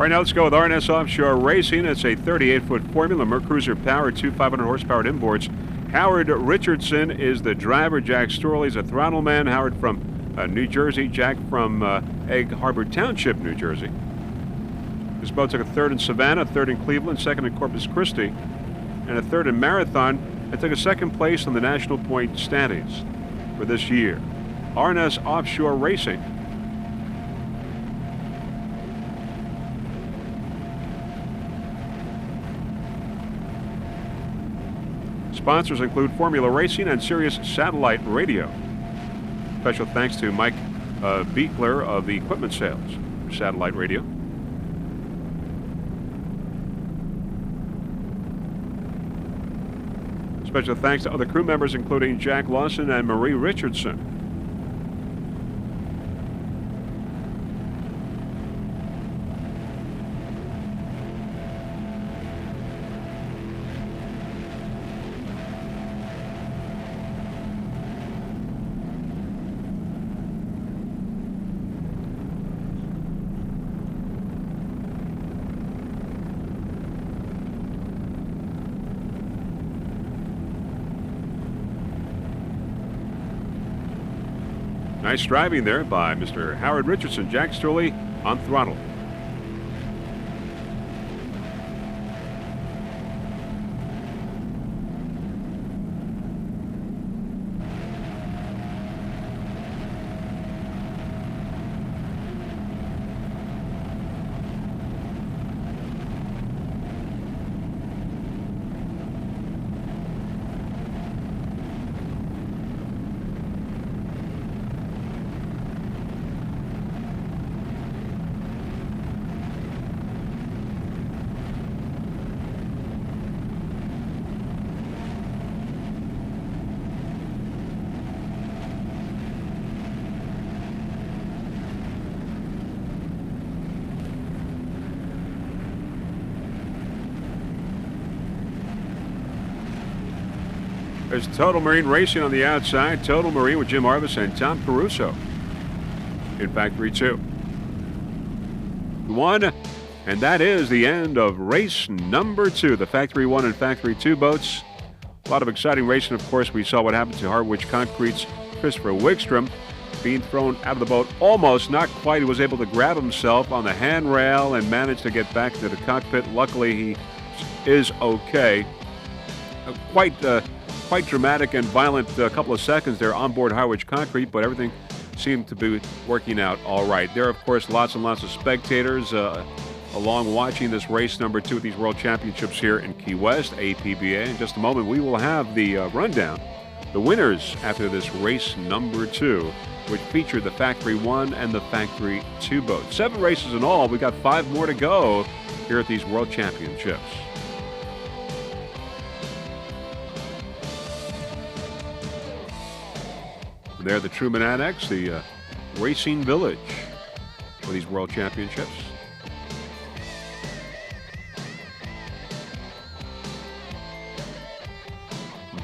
All right, now let's go with RNS Offshore Racing. It's a 38-foot Formula Mercruiser powered, two 500-horsepower inboards. Howard Richardson is the driver. Jack Storley is a throttle man. Howard from New Jersey. Jack from Egg Harbor Township, New Jersey. This boat took a third in Savannah, a third in Cleveland, second in Corpus Christi, and a third in Marathon. It took a second place on the National Point standings for this year. RNS Offshore Racing. Sponsors include Formula Racing and Sirius Satellite Radio. Special thanks to Mike Beekler of the Equipment Sales for Satellite Radio. Special thanks to other crew members, including Jack Lawson and Marie Richardson. Nice driving there by Mr. Howard Richardson. Jack Storley on throttle. There's Total Marine Racing on the outside. Total Marine with Jim Arvis and Tom Caruso in Factory 2. 1, and that is the end of race number 2. The Factory 1 and Factory 2 boats. A lot of exciting racing, of course. We saw what happened to Harwich Concrete's Christopher Wigstrom being thrown out of the boat almost, not quite. He was able to grab himself on the handrail and managed to get back to the cockpit. Luckily, he is okay. Quite dramatic and violent couple of seconds there on board Harwich Concrete, but everything seemed to be working out all right. There are, of course, lots and lots of spectators along watching this race number 2 of these World Championships here in Key West, APBA. In just a moment, we will have the rundown, the winners after this race number 2, which featured the Factory 1 and the Factory 2 boats. 7 races in all. We got 5 more to go here at these World Championships. There, the Truman Annex, the racing village for these World Championships.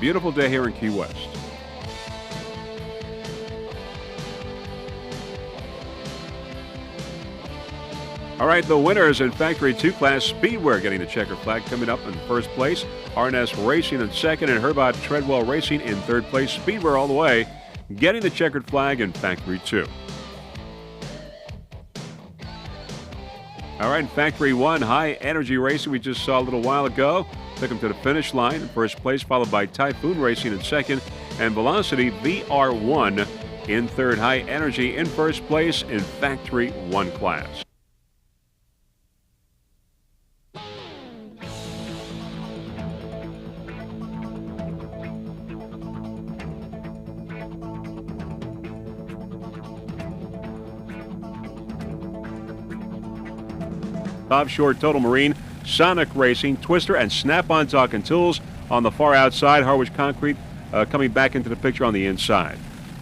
Beautiful day here in Key West. All right, the winners in Factory 2 class Speedwear getting the checker flag coming up in first place. RNS Racing in second, and Herbot Treadwell Racing in third place. Speedwear all the way, getting the checkered flag in Factory 2. All right, in Factory 1, High Energy Racing, we just saw a little while ago. Took them to the finish line in first place, followed by Typhoon Racing in second, and Velocity VR1 in third. High Energy in first place in Factory 1 class. Offshore, Total Marine, Sonic Racing, Twister, and Snap-on Talking Tools on the far outside. Harwich Concrete coming back into the picture on the inside.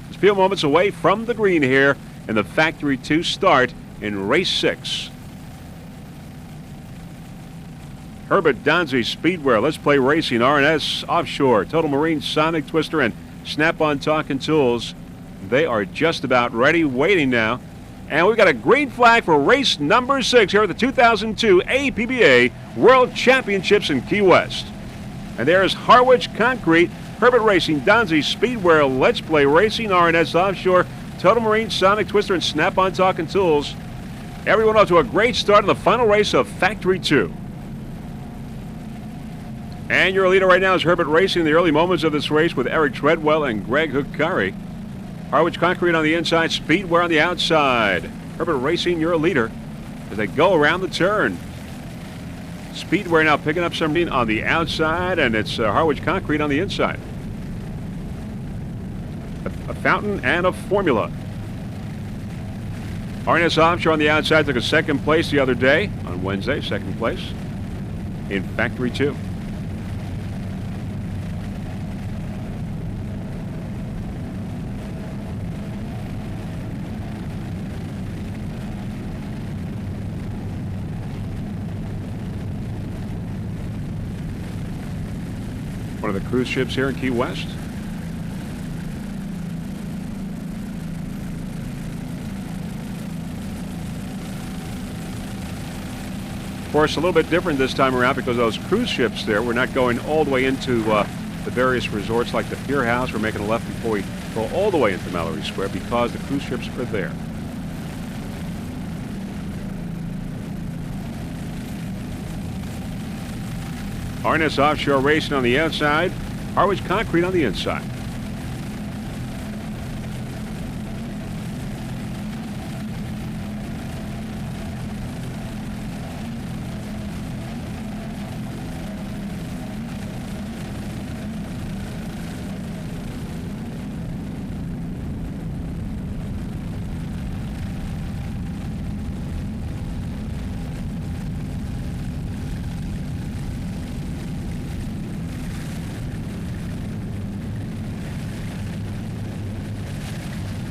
Just a few moments away from the green here in the Factory 2 start in Race 6. Herbert Donzi Speedwear, Let's Play Racing, RNS Offshore, Total Marine, Sonic, Twister, and Snap-on Talking Tools. They are just about ready, waiting now And we've got a green flag for race number 6 here at the 2002 APBA World Championships in Key West. And there's Harwich Concrete, Herbert Racing, Donzi Speedwear, Let's Play Racing, R&S Offshore, Total Marine, Sonic Twister, and Snap-on Talking Tools. Everyone off to a great start in the final race of Factory 2. And your leader right now is Herbert Racing in the early moments of this race with Eric Treadwell and Greg Hukari. Harwich Concrete on the inside, Speedwear on the outside. Herbert Racing, your leader as they go around the turn. Speedwear now picking up some on the outside, and it's Harwich Concrete on the inside. A Fountain and a Formula. R&S Offshore on the outside took a second place the other day on Wednesday, second place in Factory 2. One of the cruise ships here in Key West. Of course, a little bit different this time around because those cruise ships there, we're not going all the way into the various resorts like the Pier House. We're making a left before we go all the way into Mallory Square because the cruise ships are there. R&S Offshore Racing on the outside, Harwich Concrete on the inside.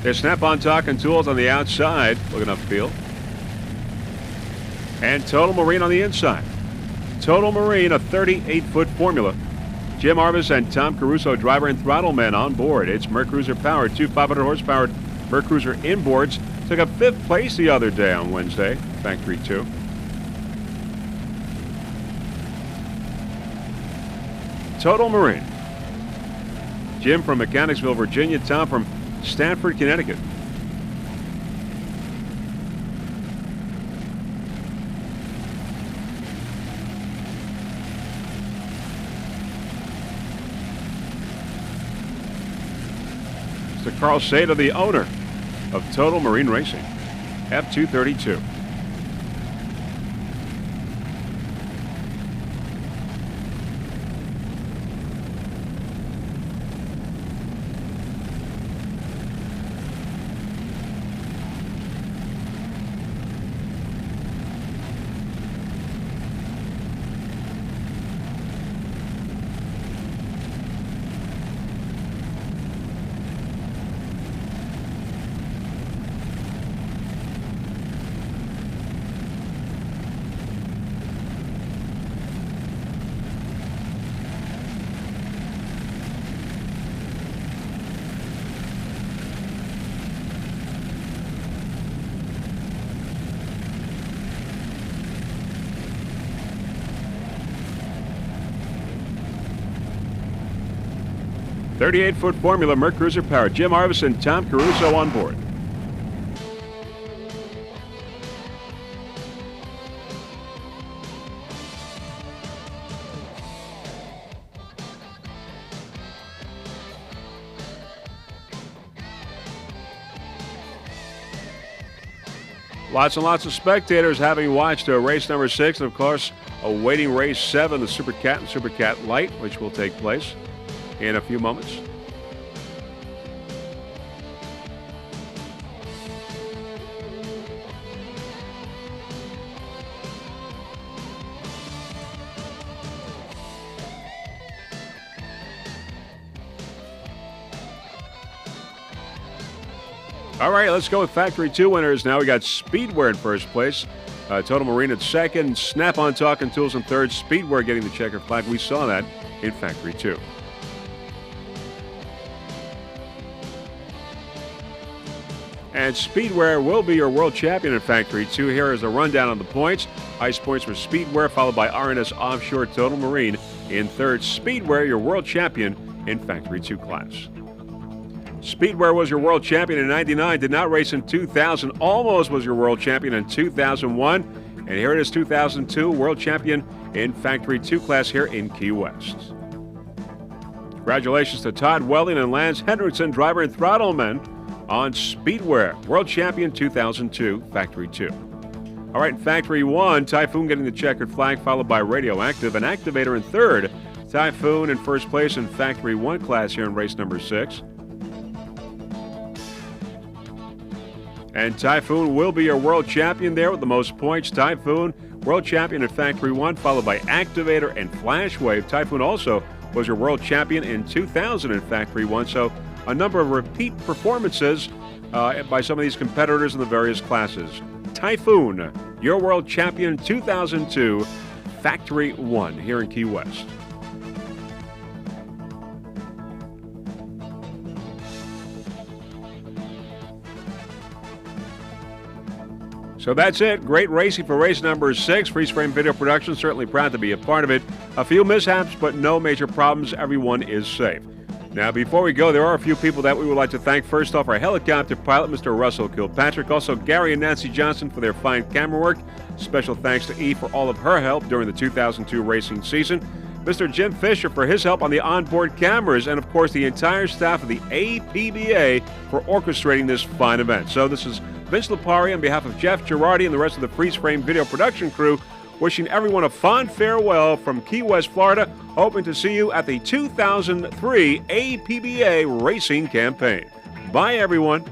There's Snap-on Talking Tools on the outside, looking upfield. And Total Marine on the inside. Total Marine, a 38-foot formula. Jim Arvis and Tom Caruso, driver and throttle men on board. It's Mercruiser powered, two 500-horsepower Mercruiser inboards. Took a 5th place the other day on Wednesday, Factory 2. Total Marine. Jim from Mechanicsville, Virginia. Tom from Stamford, Connecticut. Mr. Carl Sada, the owner of Total Marine Racing, F232. .38-foot formula, Mercruiser powered. Jim Arvis and Tom Caruso on board. Lots and lots of spectators having watched race number 6, and of course awaiting race 7, the Super Cat and Super Cat Light, which will take place in a few moments. All right, let's go with Factory 2 winners now. We got Speedwear in first place, Total Marine at second, Snap-on Talking Tools in third, Speedwear getting the checker flag. We saw that in Factory 2. And Speedwear will be your world champion in Factory 2. Here is a rundown on the points. Ice points for Speedwear, followed by RNS Offshore Total Marine in third. Speedwear, your world champion in Factory 2 class. Speedwear was your world champion in 99, did not race in 2000, almost was your world champion in 2001. And here it is 2002, world champion in Factory 2 class here in Key West. Congratulations to Todd Welling and Lance Hendrickson, driver and throttleman, on Speedwear, world champion 2002, Factory 2. All right, in Factory 1, Typhoon getting the checkered flag, followed by Radioactive, and Activator in third. Typhoon in first place in Factory 1 class here in race number 6. And Typhoon will be your world champion there with the most points. Typhoon, world champion in Factory 1, followed by Activator and Flashwave. Typhoon also was your world champion in 2000 in Factory 1, so a number of repeat performances by some of these competitors in the various classes. Typhoon, your world champion 2002, Factory 1 here in Key West. So that's it. Great racing for race number 6. Freeze Frame Video Production, certainly proud to be a part of it. A few mishaps, but no major problems. Everyone is safe. Now, before we go, there are a few people that we would like to thank. First off, our helicopter pilot, Mr. Russell Kilpatrick. Also, Gary and Nancy Johnson for their fine camera work. Special thanks to E for all of her help during the 2002 racing season. Mr. Jim Fisher for his help on the onboard cameras. And, of course, the entire staff of the APBA for orchestrating this fine event. So this is Vince Lipari on behalf of Jeff Girardi and the rest of the Freeze Frame Video Production crew, wishing everyone a fond farewell from Key West, Florida, hoping to see you at the 2003 APBA Racing Campaign. Bye, everyone.